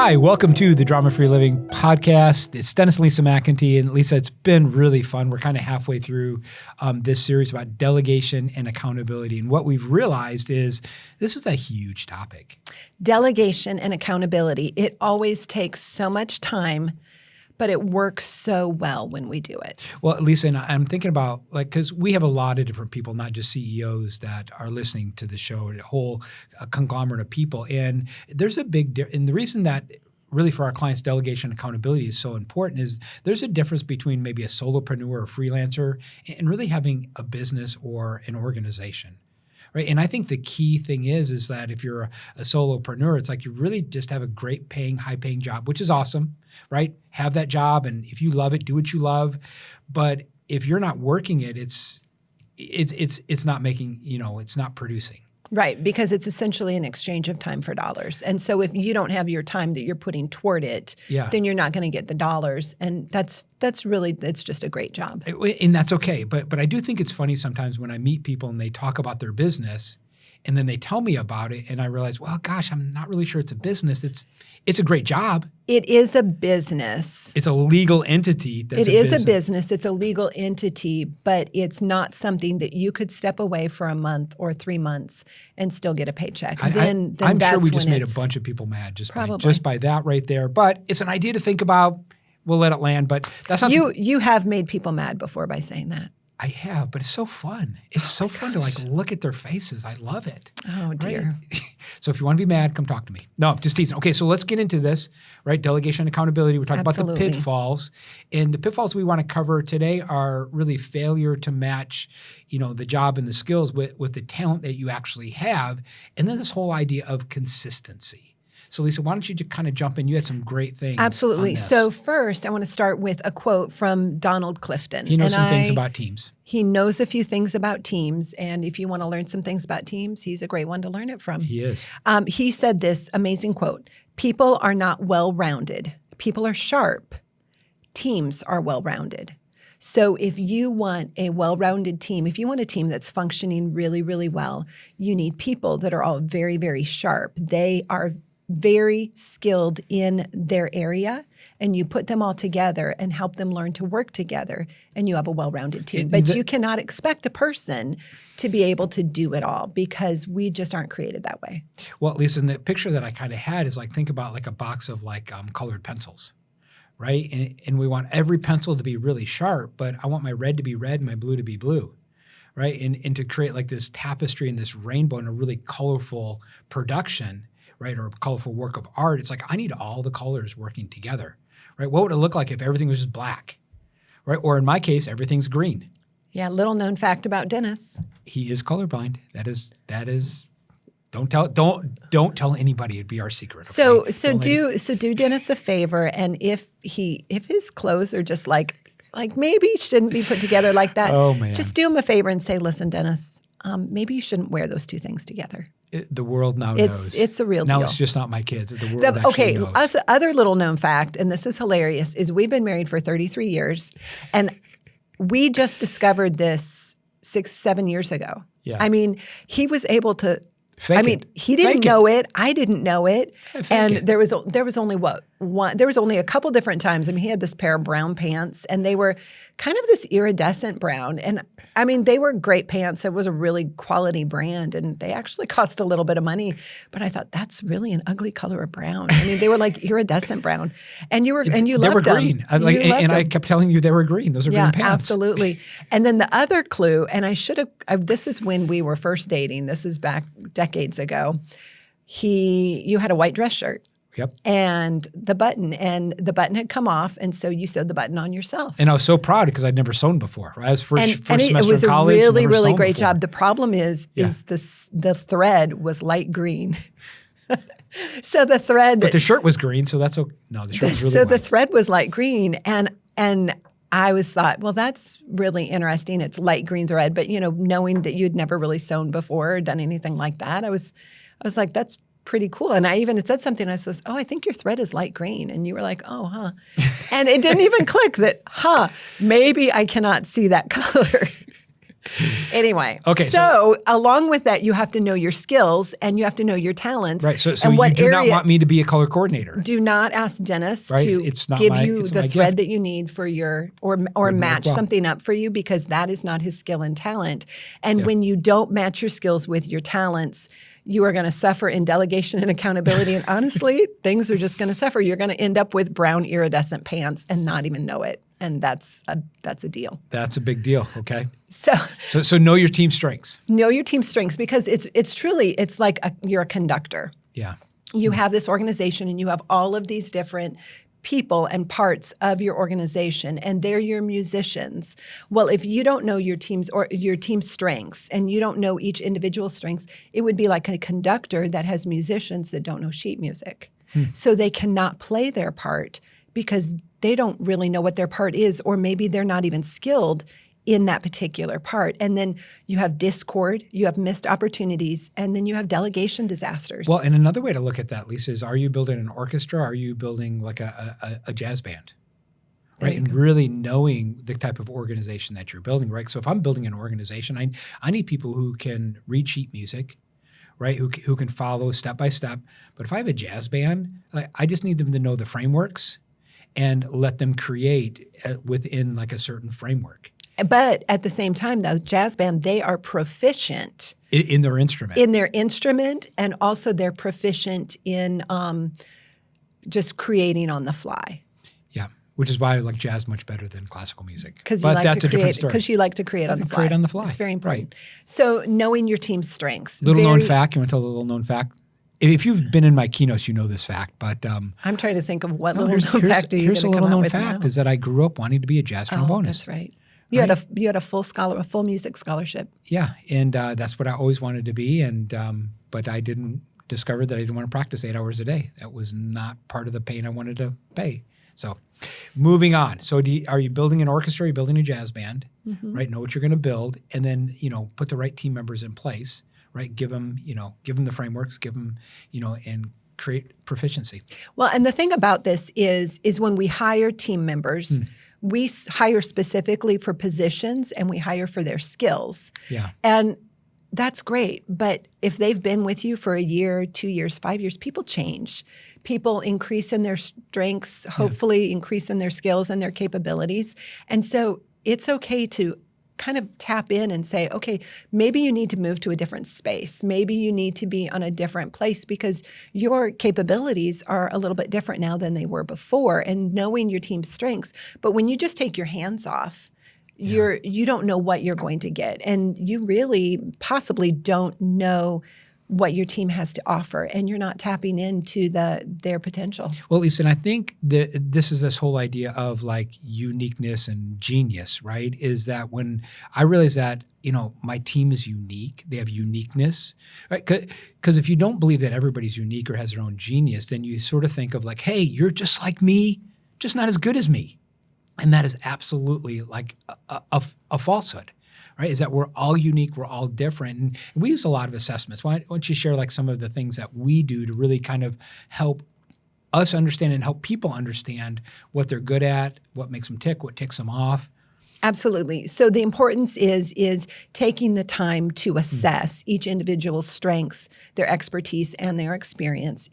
Hi, welcome to the Drama Free Living podcast. It's Dennis and Lisa McIntee. And Lisa, it's been really fun. We're kind of halfway through this series about delegation and accountability. And what we've realized is this is a huge topic. Delegation and accountability. It always takes so much time, but it works so well when we do it. Well, Lisa, and I'm thinking about, because we have a lot of different people, not just CEOs that are listening to the show, a whole conglomerate of people. And there's a big and the reason that really for our clients, delegation and accountability is so important is there's a difference between maybe a solopreneur or freelancer and really having a business or an organization. Right. And I think the key thing is that if you're a solopreneur, it's like you really just have a great paying, high paying job, which is awesome, right? Have that job. And if you love it, do what you love. But if you're not working it, it's not making, it's not producing. Right, because it's essentially an exchange of time for dollars. And so if you don't have your time that you're putting toward it, then you're not going to get the dollars. And that's just a great job. And that's okay. But I do think it's funny sometimes when I meet people and they talk about their business and then they tell me about it and I realize, well, gosh, I'm not really sure it's a business. It's a great job. It is a business. It's a legal entity. It is a business. It's a legal entity, but it's not something that you could step away for a month or 3 months and still get a paycheck. I'm sure we just made a bunch of people mad just by that right there. But it's an idea to think about. We'll let it land. But that's not you have made people mad before by saying that. I have, but it's so fun. It's so fun to look at their faces. I love it. Oh, dear. Right? So if you want to be mad, come talk to me. No, just teasing. Okay, so let's get into this, right? Delegation and accountability. We're talking about the pitfalls. And the pitfalls we want to cover today are really failure to match, the job and the skills with the talent that you actually have. And then this whole idea of consistency. So, Lisa, why don't you just kind of jump in? You had some great things. Absolutely. On this. So first, I want to start with a quote from Donald Clifton. He knows some things about teams. He knows a few things about teams. And if you want to learn some things about teams, he's a great one to learn it from. He is. He said this amazing quote: "People are not well-rounded. People are sharp. Teams are well-rounded." So if you want a well-rounded team, if you want a team that's functioning really, really well, you need people that are all very, very sharp. They are very skilled in their area, and you put them all together and help them learn to work together, and you have a well-rounded team. But you cannot expect a person to be able to do it all because we just aren't created that way. Well, Lisa, the picture that I kind of had is think about a box of colored pencils, right? And we want every pencil to be really sharp, but I want my red to be red and my blue to be blue. Right. And to create this tapestry and this rainbow and a really colorful production, right, or a colorful work of art, it's I need all the colors working together, right? What would it look like if everything was just black, right? Or in my case, everything's green. Yeah, little known fact about Dennis. He is colorblind. That is. Don't tell anybody. It'd be our secret. Okay? So do Dennis a favor, and if his clothes are just maybe shouldn't be put together like that, oh man, just do him a favor and say, listen, Dennis, maybe you shouldn't wear those two things together. The world now knows. It's a real deal. Now it's just not my kids. The world actually knows. Other little known fact, and this is hilarious, is we've been married for 33 years, and we just discovered this 6-7 years ago. Yeah. I mean, he was able to. He didn't Fake know it. I didn't know it. And it. there was only there was only a couple different times. I mean, he had this pair of brown pants, and they were kind of this iridescent brown. And I mean, they were great pants. It was a really quality brand, and they actually cost a little bit of money. But I thought, that's really an ugly color of brown. I mean, they were iridescent brown, and you loved them. They were green. I kept telling you they were green. Those are green pants. Yeah, absolutely. And then the other clue, and I should have. This is when we were first dating. This is back decades ago. You had a white dress shirt. Yep. And the button had come off, and so you sewed the button on yourself. And I was so proud because I'd never sewn before. I was first semester it was in college. A really, really great job. The problem is the thread was light green. So the thread. But the shirt was green, so that's okay. No, the shirt was really white. The thread was light green, and I thought, well, that's really interesting. It's light green thread, but knowing that you'd never really sewn before or done anything like that, I was like, that's pretty cool. And I even said something. I says, "Oh, I think your thread is light green," and you were like, "Oh, huh?" And it didn't even click that, maybe I cannot see that color. Anyway, Okay, so along with that, you have to know your skills and you have to know your talents. Right. So and you do not want me to be a color coordinator. Do not ask Dennis Right? to It's not give my- you it's the my thread gift. that you need for your or match something up for you, because that is not his skill and talent. And when you don't match your skills with your talents, you are going to suffer in delegation and accountability. And honestly, things are just going to suffer. You're going to end up with brown iridescent pants and not even know it. And that's a deal. That's a big deal. Okay. So know your team strengths. know your team strengths, because it's truly like you're a conductor. Yeah. You have this organization and you have all of these different people and parts of your organization, and they're your musicians. Well, if you don't know your team's or your team's strengths and you don't know each individual strengths, it would be like a conductor that has musicians that don't know sheet music. So they cannot play their part because they don't really know what their part is, or maybe they're not even skilled in that particular part. And then you have discord, you have missed opportunities, and then you have delegation disasters. Well, and another way to look at that, Lisa, is are you building an orchestra? Or are you building like a jazz band? Right. And really knowing the type of organization that you're building, right? So if I'm building an organization, I need people who can read sheet music, right? Who can follow step by step. But if I have a jazz band, I just need them to know the frameworks and let them create within like a certain framework. But at the same time, though, jazz band, they are proficient In their instrument. in their instrument, and also they're proficient in just creating on the fly. Yeah, which is why I like jazz much better than classical music. Because you like that's to a different create. story. Because you like to create on the fly. Create on the fly. It's very important. Right. So knowing your team's strengths. Little known fact. You want to tell a little known fact? If you've been in my keynotes, you know this fact. But I'm trying to think of what no, little known fact are you here's a going to little come out known with fact now? is that I grew up wanting to be a jazz trombonist. That's right. You had a full music scholarship. Yeah, and that's what I always wanted to be. And but I didn't discover that I didn't want to practice 8 hours a day. That was not part of the pain I wanted to pay. So, moving on. So, are you building an orchestra? Are you building a jazz band? Right. Know what you're going to build, and then put the right team members in place. Right. Give them the frameworks. Give them and create proficiency. Well, and the thing about this is when we hire team members. We hire specifically for positions and we hire for their skills. Yeah. And that's great. But if they've been with you for a year, 2 years, 5 years, people change. People increase in their strengths, hopefully increase in their skills and their capabilities. And so it's okay to kind of tap in and say, okay, maybe you need to move to a different space. Maybe you need to be on a different place because your capabilities are a little bit different now than they were before, and knowing your team's strengths. But when you just take your hands off, you don't know what you're going to get. And you really possibly don't know what your team has to offer, and you're not tapping into their potential. Well, Lisa, and I think this is this whole idea of like uniqueness and genius, right? Is that when I realize that, my team is unique, they have uniqueness, right? Because if you don't believe that everybody's unique or has their own genius, then you sort of think of like, hey, you're just like me, just not as good as me. And that is absolutely like a falsehood. Right, is that we're all unique, we're all different, and we use a lot of assessments. Why don't you share like some of the things that we do to really kind of help us understand and help people understand what they're good at, what makes them tick, what ticks them off? Absolutely. So the importance is taking the time to assess each individual's strengths, their expertise, and their experience.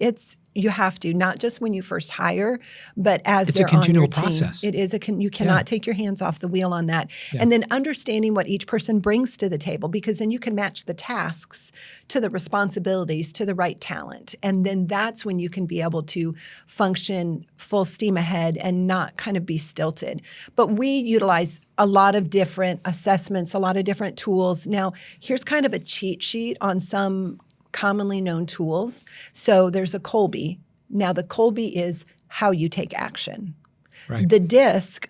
You have to, not just when you first hire, but as it's they're a continual on your process. Team. It is you cannot take your hands off the wheel on that. Yeah. And then understanding what each person brings to the table, because then you can match the tasks to the responsibilities to the right talent. And then that's when you can be able to function full steam ahead and not kind of be stilted. But we utilize a lot of different assessments, a lot of different tools. Now, here's kind of a cheat sheet on some commonly known tools. So there's a Colby. Now the Colby is how you take action. Right. The disc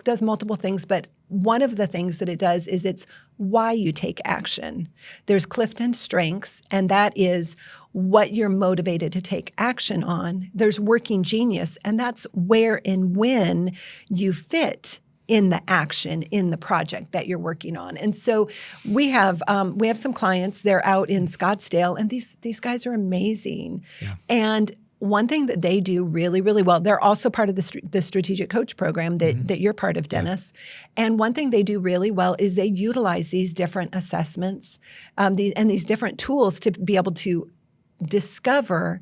does multiple things, but one of the things that it does is it's why you take action. There's Clifton Strengths, and that is what you're motivated to take action on. There's Working Genius, and that's where and when you fit in the action in the project that you're working on. And so we have some clients, they're out in Scottsdale, and these guys are amazing. Yeah. And one thing that they do really, really well, they're also part of the strategic coach program that you're part of, Dennis. Yeah. And one thing they do really well is they utilize these different assessments these different tools to be able to discover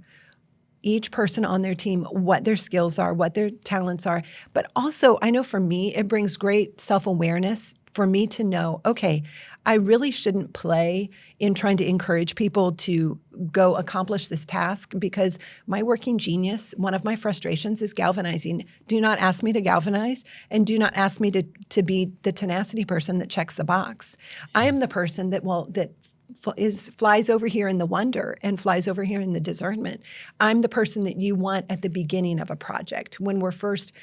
each person on their team, what their skills are, what their talents are. But also, I know for me, it brings great self-awareness for me to know, okay, I really shouldn't play in trying to encourage people to go accomplish this task because my working genius, one of my frustrations is galvanizing. Do not ask me to galvanize and do not ask me to be the tenacity person that checks the box. I am the person that flies over here in the wonder and flies over here in the discernment. I'm the person that you want at the beginning of a project when we're first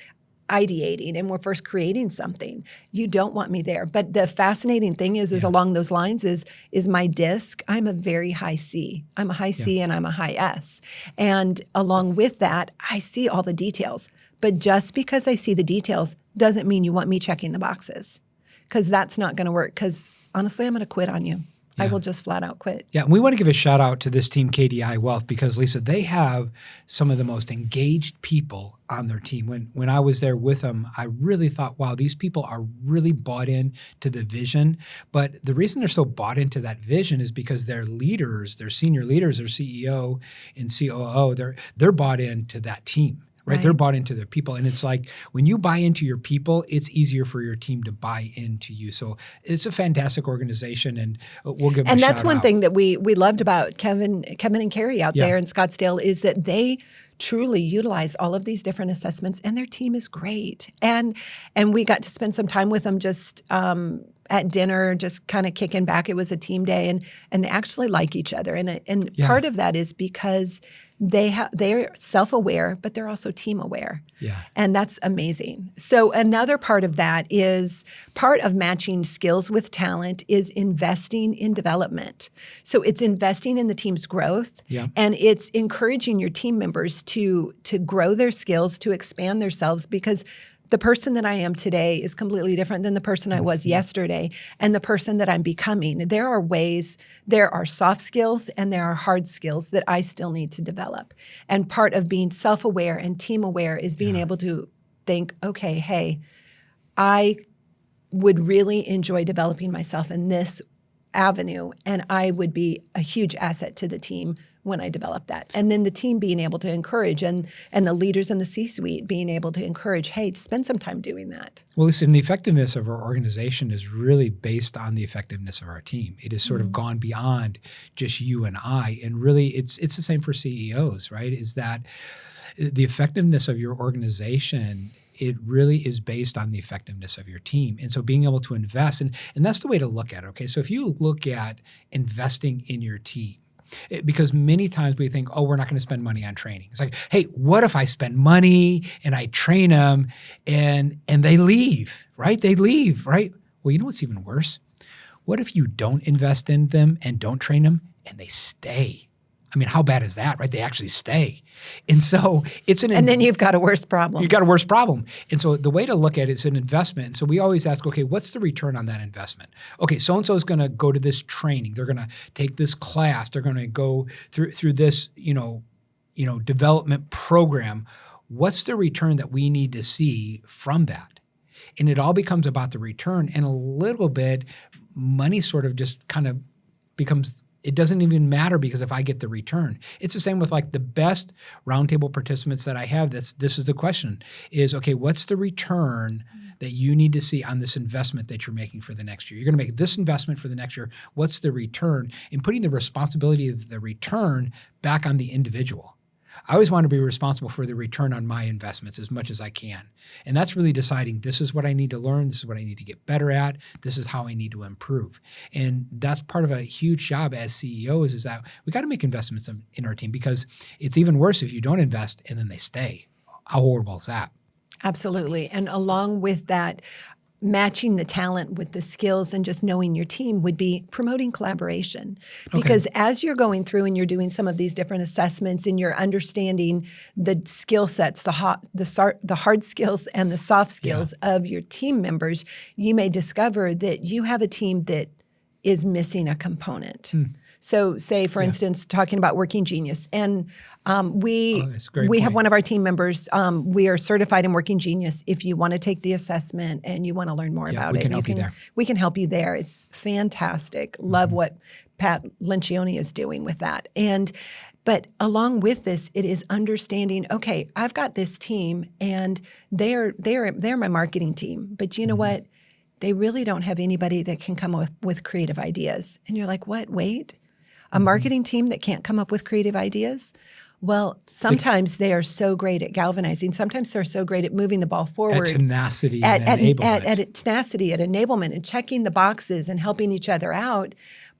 ideating and we're first creating something. You don't want me there. But the fascinating thing is along those lines is my disc. I'm a very high C. I'm a high C and I'm a high S. And along with that, I see all the details. But just because I see the details doesn't mean you want me checking the boxes, because that's not going to work. Because honestly, I'm going to quit on you. Yeah. I will just flat out quit. Yeah, and we want to give a shout out to this team, KDI Wealth, because Lisa, they have some of the most engaged people on their team. When I was there with them, I really thought, wow, these people are really bought in to the vision. But the reason they're so bought into that vision is because their leaders, their senior leaders, their CEO and COO, they're bought into that team. Right? They're bought into their people. And it's like when you buy into your people, it's easier for your team to buy into you. So it's a fantastic organization, and we'll give them a shout out. And that's one thing that we loved about Kevin and Carrie out there in Scottsdale is that they truly utilize all of these different assessments, and their team is great. And we got to spend some time with them just at dinner, just kind of kicking back. It was a team day, and they actually like each other. And part of that is because they're self-aware, but they're also team aware. Yeah. And that's amazing. So another part of that is part of matching skills with talent is investing in development. So it's investing in the team's growth, and it's encouraging your team members to grow their skills, to expand themselves, because the person that I am today is completely different than the person I was yesterday and the person that I'm becoming. There are soft skills and there are hard skills that I still need to develop. And part of being self-aware and team-aware is being able to think, okay, hey, I would really enjoy developing myself in this avenue, and I would be a huge asset to the team when I develop that. And then the team being able to encourage, and the leaders in the C-suite being able to encourage, hey, spend some time doing that. Well, listen, the effectiveness of our organization is really based on the effectiveness of our team. It has sort of gone beyond just you and I. And really, it's the same for CEOs, right? Is that the effectiveness of your organization, it really is based on the effectiveness of your team. And so being able to invest, and that's the way to look at it, okay? So if you look at investing in your team, because many times we think, oh, we're not going to spend money on training. It's like, hey, what if I spend money and I train them and they leave, right? They leave, right? Well, you know what's even worse? What if you don't invest in them and don't train them and they stay? I mean, how bad is that, right? They actually stay. And so it's and then you've got a worse problem. You've got a worse problem. And so the way to look at it is an investment. And so we always ask, okay, what's the return on that investment? Okay, so-and-so is going to go to this training. They're going to take this class. They're going to go through this, development program. What's the return that we need to see from that? And it all becomes about the return. And a little bit, money sort of just kind of becomes – it doesn't even matter, because if I get the return. It's the same with like the best roundtable participants that I have. This is the question is, okay, what's the return that you need to see on this investment that you're making for the next year? You're going to make this investment for the next year. What's the return? And putting the responsibility of the return back on the individual. I always want to be responsible for the return on my investments as much as I can. And that's really deciding, this is what I need to learn, this is what I need to get better at, this is how I need to improve. And that's part of a huge job as CEOs, is that we got to make investments in our team, because it's even worse if you don't invest and then they stay. How horrible is that? Absolutely. And along with that, matching the talent with the skills and just knowing your team would be promoting collaboration. Because as you're going through and you're doing some of these different assessments and you're understanding the skill sets, the hard skills and the soft skills of your team members, you may discover that you have a team that is missing a component. So say, for instance, talking about Working Genius. And that's a great we have point. one of our team members, we are certified in Working Genius. If you want to take the assessment and you want to learn more about we it, can help you there. We can help you there. It's fantastic. Love what Pat Lencioni is doing with that. But along with this, it is understanding, okay, I've got this team and they're my marketing team. But you know what? They really don't have anybody that can come up with creative ideas. And you're like, what? Wait, a marketing team that can't come up with creative ideas? Well, sometimes they are so great at galvanizing. Sometimes they're so great at moving the ball forward. At tenacity and enablement. At tenacity, at enablement, and checking the boxes and helping each other out.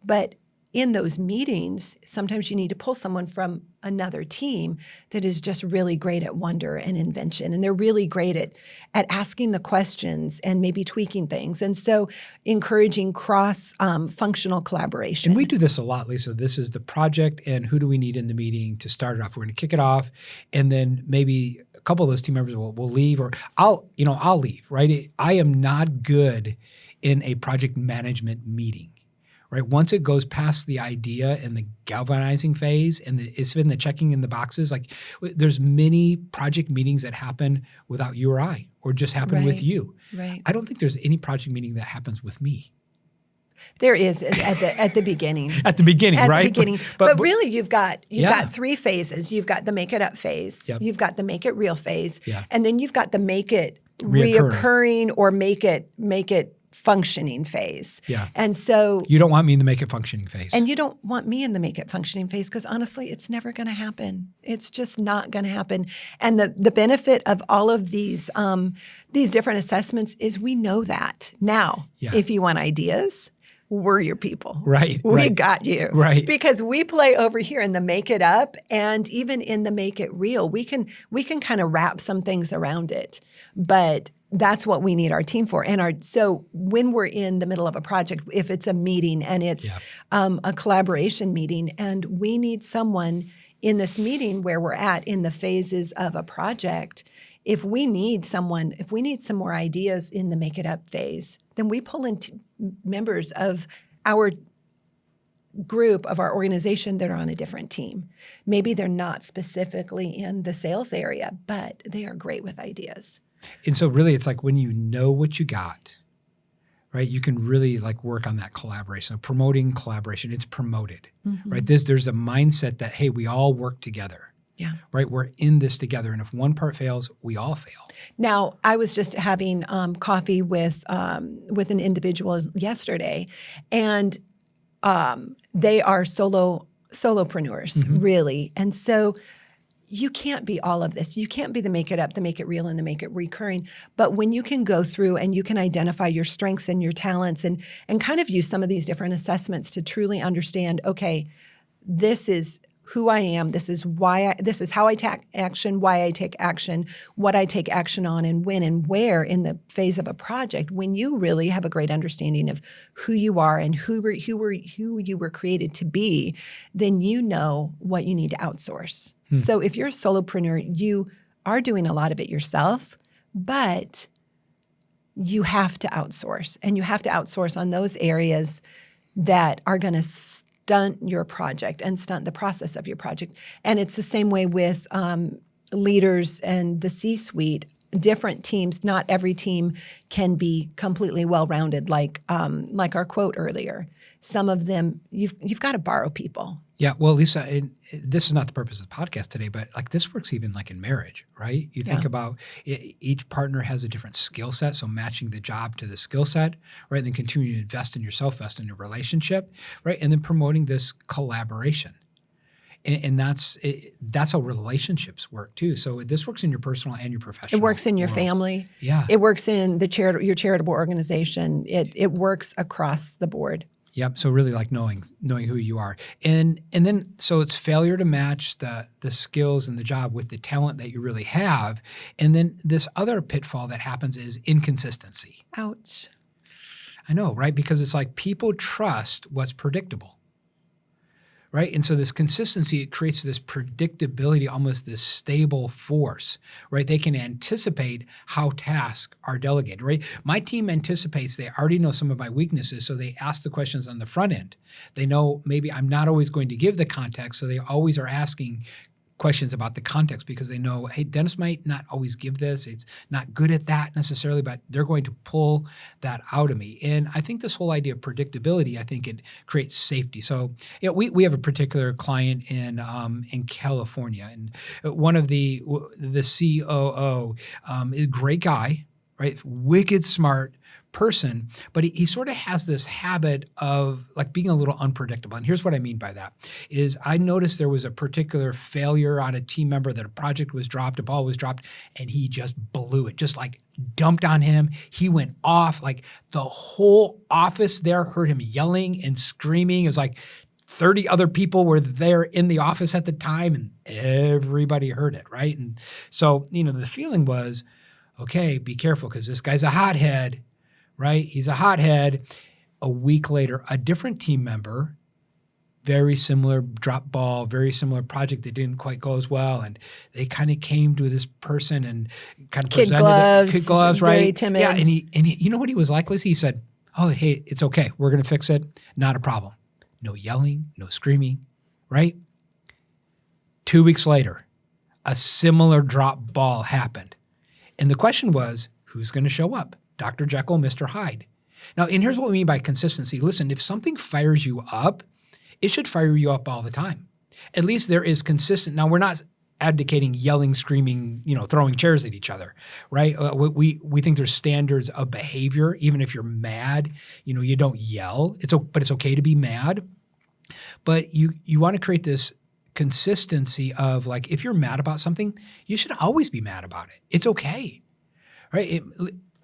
But in those meetings, sometimes you need to pull someone from another team that is just really great at wonder and invention. And they're really great at asking the questions and maybe tweaking things. And so encouraging cross-functional collaboration. And we do this a lot, Lisa. This is the project and who do we need in the meeting to start it off. We're going to kick it off. And then maybe a couple of those team members will leave, or I'll leave, right? I am not good in a project management meeting. Right. Once it goes past the idea and the galvanizing phase and it's been the checking in the boxes, like there's many project meetings that happen without you or I, or just happen with you. Right. I don't think there's any project meeting that happens with me. There is at the beginning. At the beginning, right? At the beginning. But really, you've got Yeah. 3 phases. You've got the make it up phase. Yep. You've got the make it real phase. Yeah. And then you've got the make it Reoccurring. reoccurring or make it functioning phase. Yeah. And so You don't want me in the make it functioning phase. and you don't want me in the make it functioning phase because honestly, it's never going to happen. It's just not going to happen. And the benefit of all of these different assessments is we know that. Now, if you want ideas, we're your people. Right. We got you. Right. Because we play over here in the make it up and even in the make it real. We can kind of wrap some things around it. But that's what we need our team for. So when we're in the middle of a project, if it's a meeting and it's a collaboration meeting, and we need someone in this meeting where we're at in the phases of a project, if we need some more ideas in the make it up phase, then we pull in members of our group of our organization that are on a different team. Maybe they're not specifically in the sales area, but they are great with ideas. And so really it's like when you know what you got, right, you can really like work on that collaboration. So promoting collaboration, it's promoted, right? There's a mindset that, hey, we all work together. Yeah. Right? We're in this together. And if one part fails, we all fail. Now, I was just having coffee with an individual yesterday, and they are solopreneurs, really. And so you can't be all of this. You can't be the make it up, the make it real, and the make it recurring. But when you can go through and you can identify your strengths and your talents and kind of use some of these different assessments to truly understand, okay, this is who I am. This is this is how I take action, why I take action, what I take action on, and when and where in the phase of a project. When you really have a great understanding of who you are and who you were created to be, then you know what you need to outsource. So if you're a solopreneur, you are doing a lot of it yourself, but you have to outsource, and you have to outsource on those areas that are going to stunt your project and stunt the process of your project. And it's the same way with leaders and the C-suite. Different teams, not every team can be completely well-rounded like our quote earlier. Some of them, you've got to borrow people. Yeah, well, Lisa, this is not the purpose of the podcast today, but like this works even like in marriage, right? You think about each partner has a different skill set, so matching the job to the skill set, right? And then continuing to invest in yourself, invest in your relationship, right? And then promoting this collaboration. And that's how relationships work too. So this works in your personal and your professional. It works in your world. family. Yeah. It works in your charitable organization. It works across the board. Yep. So really like knowing who you are. And then so it's failure to match the skills and the job with the talent that you really have. And then this other pitfall that happens is inconsistency. right? And so this consistency, it creates this predictability, almost this stable force, right? They can anticipate how tasks are delegated, right? My team anticipates, they already know some of my weaknesses, so they ask the questions on the front end. They know maybe I'm not always going to give the context, so they always are asking questions about the context because they know, hey, Dennis might not always give this. It's not good at that necessarily, but they're going to pull that out of me. And I think this whole idea of predictability, I think it creates safety. So we have a particular client in California, and one of the COO is a great guy, right? Wicked smart person, but he sort of has this habit of like being a little unpredictable. And here's what I mean by that is I noticed there was a particular failure on a team member that a project was dropped, a ball was dropped, and he just blew it, just like dumped on him. He went off, like the whole office there heard him yelling and screaming. It was like 30 other people were there in the office at the time and everybody heard it, right? And so, the feeling was, okay, be careful because this guy's a hothead. Right? He's a hothead. A week later, a different team member, very similar drop ball, very similar project that didn't quite go as well. And they kind of came to this person and kind of kid gloves, right? Very timid. Yeah. And he, you know what he was like, Lisa? He said, oh, hey, it's okay. We're going to fix it. Not a problem. No yelling, no screaming, right? 2 weeks later, a similar drop ball happened. And the question was, who's going to show up? Dr. Jekyll, Mr. Hyde. Now, and here's what we mean by consistency. Listen, if something fires you up, it should fire you up all the time. At least there is consistent. Now, we're not advocating yelling, screaming, throwing chairs at each other, right? We think there's standards of behavior. Even if you're mad, you don't yell. But it's okay to be mad. But you want to create this consistency of like, if you're mad about something, you should always be mad about it. It's okay, right?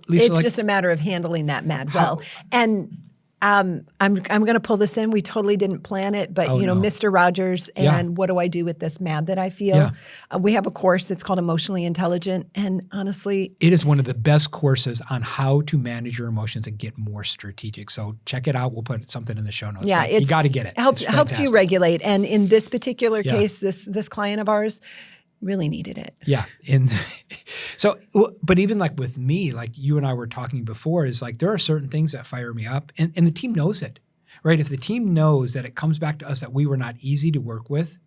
Lisa, it's just a matter of handling that mad well. And I'm going to pull this in. We totally didn't plan it, but Mr. Rogers and what do I do with this mad that I feel? Yeah. We have a course that's called Emotionally Intelligent, and honestly, it is one of the best courses on how to manage your emotions and get more strategic. So check it out. We'll put something in the show notes. Yeah, you got to get it. Helps you regulate. And in this particular case, this client of ours really needed it. Yeah. And so, but even like with me, like you and I were talking before, is like there are certain things that fire me up and the team knows it, right? If the team knows that it comes back to us that we were not easy to work with,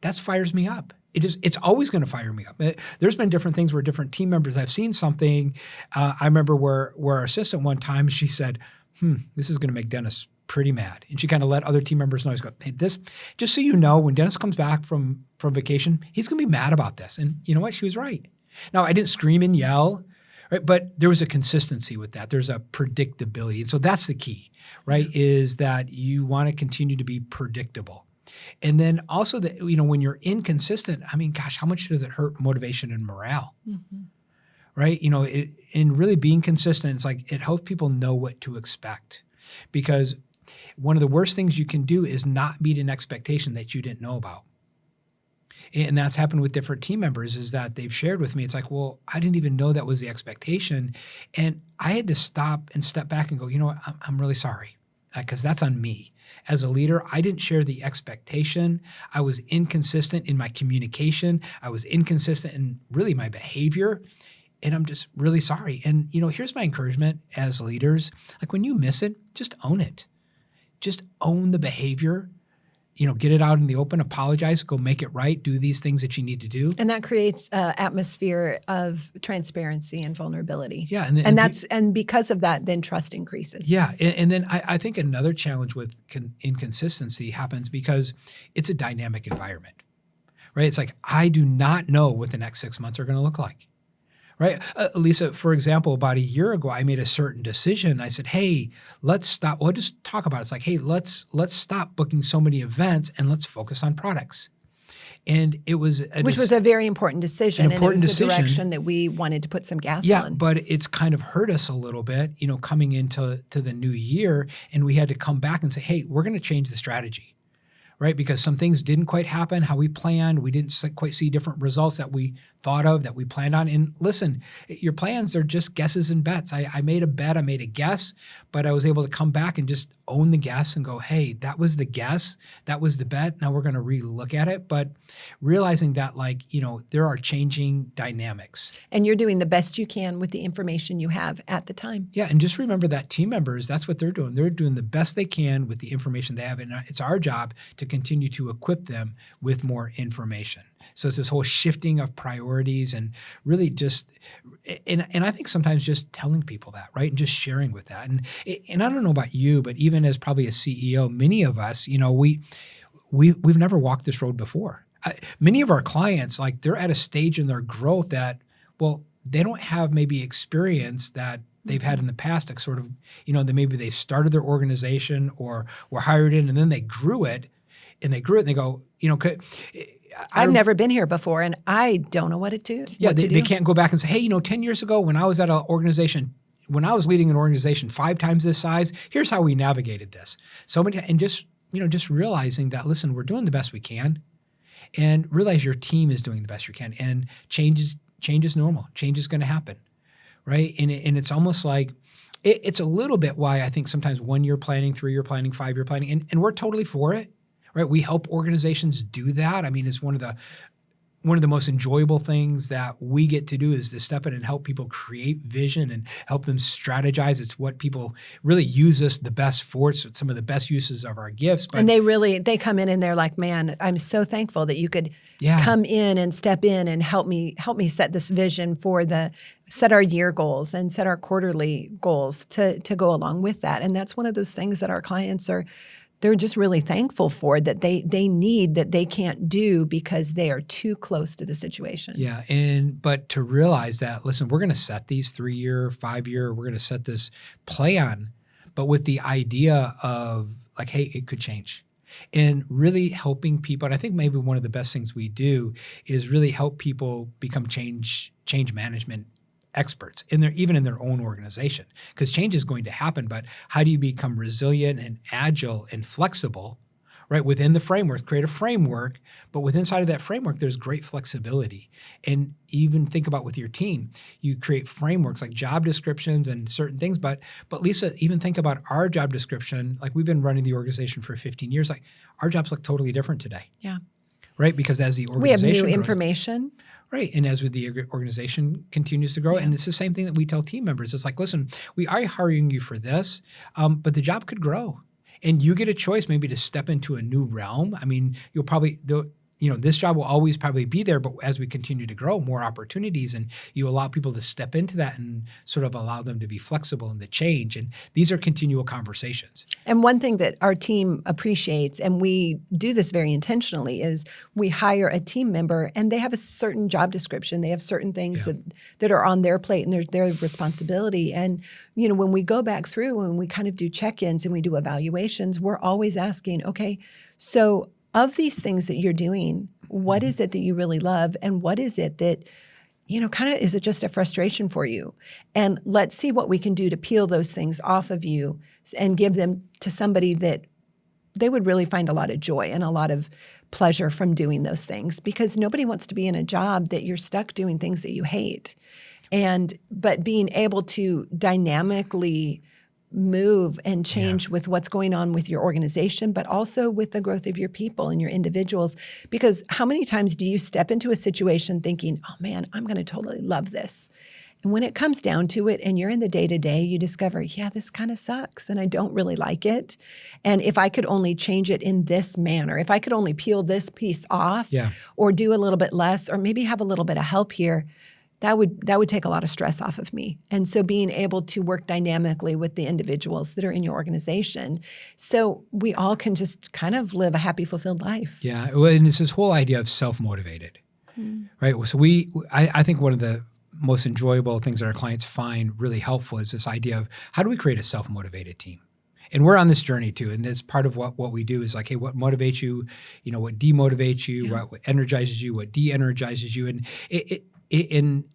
that fires me up. It's always going to fire me up. There's been different things where different team members, I've seen something. I remember where our assistant one time, she said, this is going to make Dennis pretty mad. And she kind of let other team members know. She's go, hey, this, just so you know, when Dennis comes back from vacation, he's going to be mad about this. And you know what? She was right. Now, I didn't scream and yell, right? But there was a consistency with that. There's a predictability. And so that's the key, right? Is that you want to continue to be predictable. And then also that, when you're inconsistent, I mean, gosh, how much does it hurt motivation and morale? Mm-hmm. Right? In really being consistent, it's like it helps people know what to expect. Because one of the worst things you can do is not meet an expectation that you didn't know about. And that's happened with different team members is that they've shared with me. It's like, well, I didn't even know that was the expectation. And I had to stop and step back and go, you know what, I'm really sorry because that's on me. As a leader, I didn't share the expectation. I was inconsistent in my communication. I was inconsistent in really my behavior. And I'm just really sorry. And, here's my encouragement as leaders. Like when you miss it, just own it. Just own the behavior. Get it out in the open, apologize, go make it right, do these things that you need to do. And that creates an atmosphere of transparency and vulnerability. Yeah. And because of that, then trust increases. Yeah. And then I think another challenge with inconsistency happens because it's a dynamic environment, right? It's like, I do not know what the next 6 months are going to look like. Right. Lisa, for example, about a year ago, I made a certain decision. I said, hey, let's stop. We'll just talk about it. It's like, hey, let's stop booking so many events and let's focus on products. And it was which was a very important decision. And it was the direction that we wanted to put some gas on. Yeah, but it's kind of hurt us a little bit, coming into the new year. And we had to come back and say, hey, we're going to change the strategy. Right? Because some things didn't quite happen how we planned. We didn't quite see different results that we thought of, that we planned on. And listen, your plans are just guesses and bets. I made a bet, I made a guess, but I was able to come back and just own the guess and go, hey, that was the guess, that was the bet. Now we're going to relook at it. But realizing that, like, there are changing dynamics. And you're doing the best you can with the information you have at the time. Yeah. And just remember that team members, that's what they're doing. They're doing the best they can with the information they have. And it's our job to continue to equip them with more information. So it's this whole shifting of priorities and really just, and I think sometimes just telling people that, right? And just sharing with that. And I don't know about you, but even as probably a CEO, many of us, we've never walked this road before. Many of our clients, like, they're at a stage in their growth that, well, they don't have maybe experience that they've had in the past to sort of, that maybe they started their organization or were hired in and then they grew it and they go, I've never been here before and I don't know what to do. Yeah, they can't go back and say, hey, 10 years ago when I was at an organization, when I was leading an organization 5 times this size, here's how we navigated this. So many, and just realizing that, listen, we're doing the best we can, and realize your team is doing the best you can, and change is normal. Change is going to happen, right? And it's almost like it's a little bit why I think sometimes 1-year planning, 3-year planning, 5-year planning, and we're totally for it, right? We help organizations do that. I mean, it's one of the most enjoyable things that we get to do is to step in and help people create vision and help them strategize. It's what people really use us the best for. It's some of the best uses of our gifts. But, and they come in and they're like, man, I'm so thankful that you could come in and step in and help me set this vision set our year goals and set our quarterly goals to go along with that. And that's one of those things that our clients they're just really thankful for, that they need, that they can't do because they are too close to the situation. Yeah. But to realize that, listen, we're going to set these 3-year, 5-year, we're going to set this plan, but with the idea of like, hey, it could change. And really helping people. And I think maybe one of the best things we do is really help people become change management experts even in their own organization, because change is going to happen. But how do you become resilient and agile and flexible, right? Within the framework, create a framework, but within inside of that framework, there's great flexibility. And even think about with your team, you create frameworks like job descriptions and certain things. But Lisa, even think about our job description. Like, we've been running the organization for 15 years. Like, our jobs look totally different today. Yeah. Right? Because as the organization we have new grows, information. Right. And as the organization continues to grow, and it's the same thing that we tell team members. It's like, listen, we are hiring you for this, but the job could grow. And you get a choice maybe to step into a new realm. I mean, you'll probably, this job will always probably be there, but as we continue to grow, more opportunities, and you allow people to step into that and sort of allow them to be flexible in the change. And these are continual conversations. And one thing that our team appreciates, and we do this very intentionally, is we hire a team member and they have a certain job description. They have certain things that are on their plate and their responsibility. And, when we go back through and we kind of do check-ins and we do evaluations, we're always asking, okay, so of these things that you're doing, what is it that you really love? And what is it that, kind of, is it just a frustration for you? And let's see what we can do to peel those things off of you and give them to somebody that they would really find a lot of joy and a lot of pleasure from doing those things, because nobody wants to be in a job that you're stuck doing things that you hate. But being able to dynamically move and change with what's going on with your organization, but also with the growth of your people and your individuals. Because how many times do you step into a situation thinking, oh man, I'm going to totally love this. And when it comes down to it and you're in the day-to-day, you discover, this kind of sucks and I don't really like it. And if I could only change it in this manner, if I could only peel this piece off or do a little bit less, or maybe have a little bit of help here, that would take a lot of stress off of me. And so being able to work dynamically with the individuals that are in your organization, so we all can just kind of live a happy, fulfilled life. Yeah, well, and it's this whole idea of self-motivated, right? So I think one of the most enjoyable things that our clients find really helpful is this idea of how do we create a self-motivated team? And we're on this journey too. And it's part of what we do is like, hey, what motivates you? What demotivates you? What energizes you? What de-energizes you? And and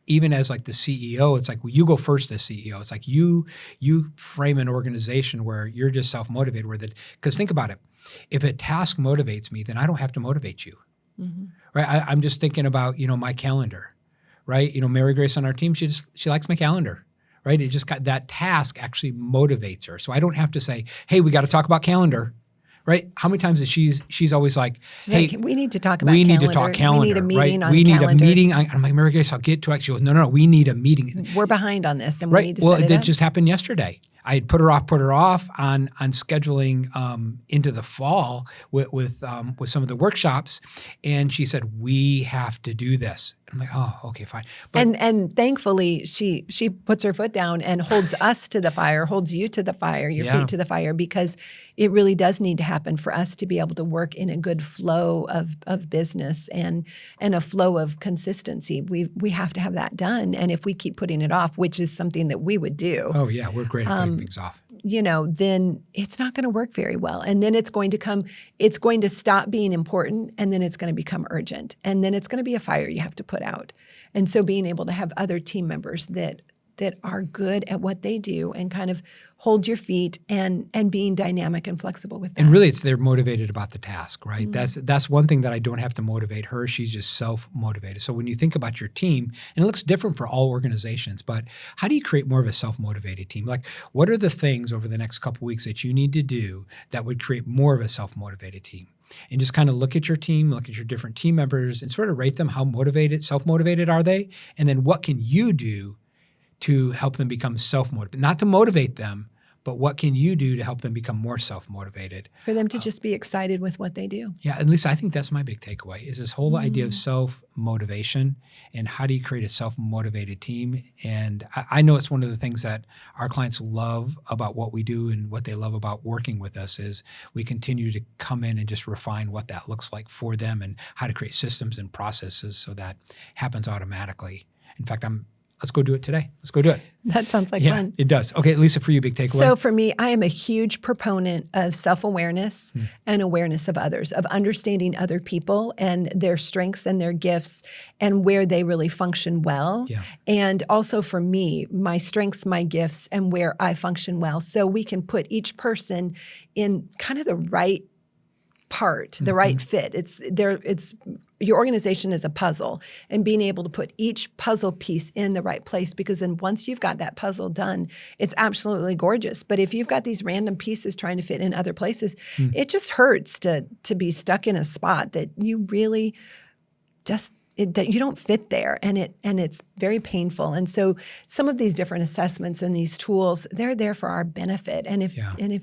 even as like the CEO, it's like, well, you go first as CEO. It's like you frame an organization where you're just self-motivated. Because think about it. If a task motivates me, then I don't have to motivate you. Right? I'm just thinking about, my calendar, right? Mary Grace on our team, she likes my calendar. right? It just got that task actually motivates her. So I don't have to say, hey, we got to talk about calendar, right? How many times is she's always like, hey, like, we need to talk about we calendar. need to talk calendar, we need a meeting right? on We the need calendar. a meeting. I'm like, Mary Grace, I'll get to it. She goes, no, we need a meeting. We're behind on this, and we Right. need to Well, set it it up. just happened yesterday. I had put her off on scheduling into the fall with some of the workshops, and she said, we have to do this. I'm like, oh, okay, fine. But And thankfully, she puts her foot down and holds us to the fire, holds you to the fire, your Yeah. feet to the fire, because it really does need to happen for us to be able to work in a good flow of business and a flow of consistency. We have to have that done. And if we keep putting it off, which is something that we would do, oh yeah, we're great at putting things off. then it's not going to work very well. And then it's going to stop being important, and then it's going to become urgent. And then it's going to be a fire you have to put out. And so being able to have other team members that are good at what they do and kind of hold your feet and being dynamic and flexible with that. And really, they're motivated about the task, right? That's one thing that I don't have to motivate her. She's just self-motivated. So when you think about your team, and it looks different for all organizations, but how do you create more of a self-motivated team? Like, what are the things over the next couple of weeks that you need to do that would create more of a self-motivated team? And just kind of look at your team, look at your different team members, and sort of rate them. How motivated, self-motivated are they? And then what can you do to help them become self-motivated? Not to motivate them, but what can you do to help them become more self-motivated? For them to just be excited with what they do. Yeah, at least I think that's my big takeaway is this whole idea of self-motivation and how do you create a self-motivated team? And I know it's one of the things that our clients love about what we do and what they love about working with us is we continue to come in and just refine what that looks like for them and how to create systems and processes so that happens automatically. In fact, let's go do it today. Let's go do it. That sounds like Yeah, fun. it does. Okay, Lisa, for you, big takeaway. So for me, I am a huge proponent of self-awareness and awareness of others, of understanding other people and their strengths and their gifts and where they really function well. Yeah. And also for me, my strengths, my gifts, and where I function well. So we can put each person in kind of the right part, the right fit. It's your organization is a puzzle, and being able to put each puzzle piece in the right place, because then once you've got that puzzle done, it's absolutely gorgeous. But if you've got these random pieces trying to fit in other places, it just hurts to be stuck in a spot that you really just that you don't fit there, and it's very painful. And so some of these different assessments and these tools, they're there for our benefit. And if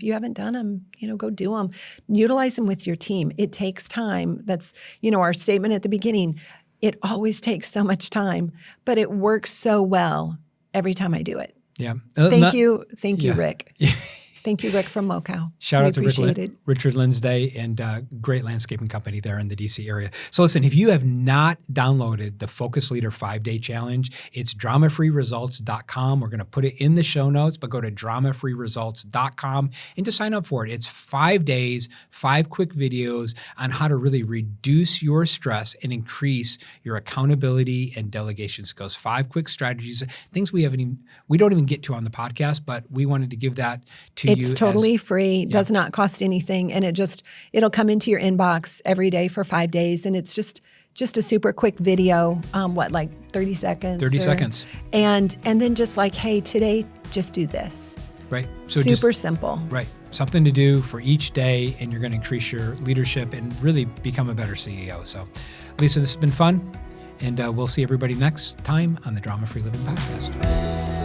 you haven't done them, go do them. Utilize them with your team. It takes time. That's our statement at the beginning. It always takes so much time, but it works so well every time I do it. Yeah. Thank you, Rick. Yeah. Thank you, Rick from Mocow. Shout out to Rick, Richard Linsday and great landscaping company there in the DC area. So listen, if you have not downloaded the Focus Leader 5-Day Challenge, it's dramafreeresults.com. We're going to put it in the show notes, but go to dramafreeresults.com and to sign up for it. It's 5 days, 5 quick videos on how to really reduce your stress and increase your accountability and delegation skills. 5 quick strategies, things we don't even get to on the podcast, but we wanted to give that to you. It's totally free, does not cost anything, and it'll come into your inbox every day for 5 days, and it's just a super quick video, like 30 seconds? 30 seconds. And then just like, hey, today, just do this. Right. So super simple. Right. Something to do for each day, and you're going to increase your leadership and really become a better CEO. So, Lisa, this has been fun, and we'll see everybody next time on the Drama Free Living Podcast.